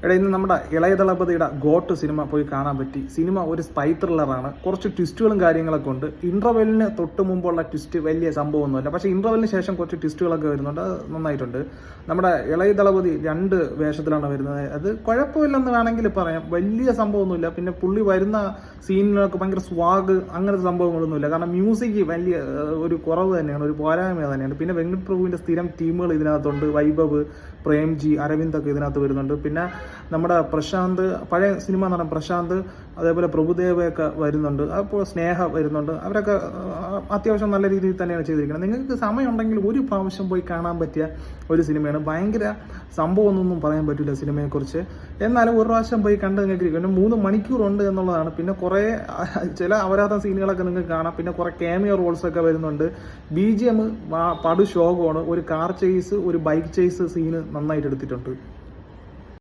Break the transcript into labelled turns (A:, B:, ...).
A: എടാ, ഇന്ന് നമ്മുടെ ഇളയ ദളപതിയുടെ ഗോട്ട് സിനിമ പോയി കാണാൻ പറ്റി. സിനിമ ഒരു സ്പൈ ത്രില്ലറാണ്. കുറച്ച് ട്വിസ്റ്റുകളും കാര്യങ്ങളൊക്കെ ഉണ്ട്. ഇന്റർവെല്ലിന് തൊട്ട് മുമ്പുള്ള ട്വിസ്റ്റ് വലിയ സംഭവമൊന്നുമില്ല, പക്ഷേ ഇന്റർവെല്ലിന് ശേഷം കുറച്ച് ട്വിസ്റ്റുകളൊക്കെ വരുന്നുണ്ട്. അത് നന്നായിട്ടുണ്ട്. നമ്മുടെ ഇളയ ദളപതി 2 വേഷത്തിലാണ് വരുന്നത്. അത് കുഴപ്പമില്ലെന്ന് വേണമെങ്കിൽ പറയാം. വലിയ സംഭവമൊന്നുമില്ല. പിന്നെ പുള്ളി വരുന്ന സീനിലൊക്കെ ഭയങ്കര സ്വാഗ്, അങ്ങനത്തെ സംഭവങ്ങളൊന്നുമില്ല. കാരണം മ്യൂസിക് വലിയ ഒരു കുറവ് തന്നെയാണ്, ഒരു പോരായ്മ തന്നെയാണ്. പിന്നെ വെങ്കട് പ്രഭുവിൻ്റെ സ്ഥിരം ടീമുകൾ ഇതിനകത്തുണ്ട്. വൈഭവ്, പ്രേംജി, അരവിന്ദൊക്കെ ഇതിനകത്ത് വരുന്നുണ്ട്. പിന്നെ നമ്മുടെ പ്രശാന്ത്, പഴയ സിനിമ നടൻ പ്രശാന്ത്, അതേപോലെ പ്രഭുദേവയൊക്കെ വരുന്നുണ്ട്. അപ്പോൾ സ്നേഹ വരുന്നുണ്ട്. അവരൊക്കെ അത്യാവശ്യം നല്ല രീതിയിൽ തന്നെയാണ് ചെയ്തിരിക്കുന്നത്. നിങ്ങൾക്ക് സമയമുണ്ടെങ്കിൽ ഒരു പ്രാവശ്യം പോയി കാണാൻ പറ്റിയ ഒരു സിനിമയാണ്. ഭയങ്കര സംഭവമൊന്നും പറയാൻ പറ്റില്ല സിനിമയെക്കുറിച്ച്. എന്നാലും ഒരു പ്രാവശ്യം പോയി കണ്ട് നിങ്ങൾക്ക് പിന്നെ 3 മണിക്കൂറുണ്ട് എന്നുള്ളതാണ്. പിന്നെ കുറേ ചില അപരാധ സീനുകളൊക്കെ നിങ്ങൾക്ക് കാണാം. പിന്നെ കുറേ ക്യാമിയോ റോൾസൊക്കെ വരുന്നുണ്ട്. BGM പടു ശോകമാണ്. ഒരു കാർ ചേസ്, ഒരു ബൈക്ക് ചേസ് സീന് നന്നായിട്ട് എടുത്തിട്ടുണ്ട്.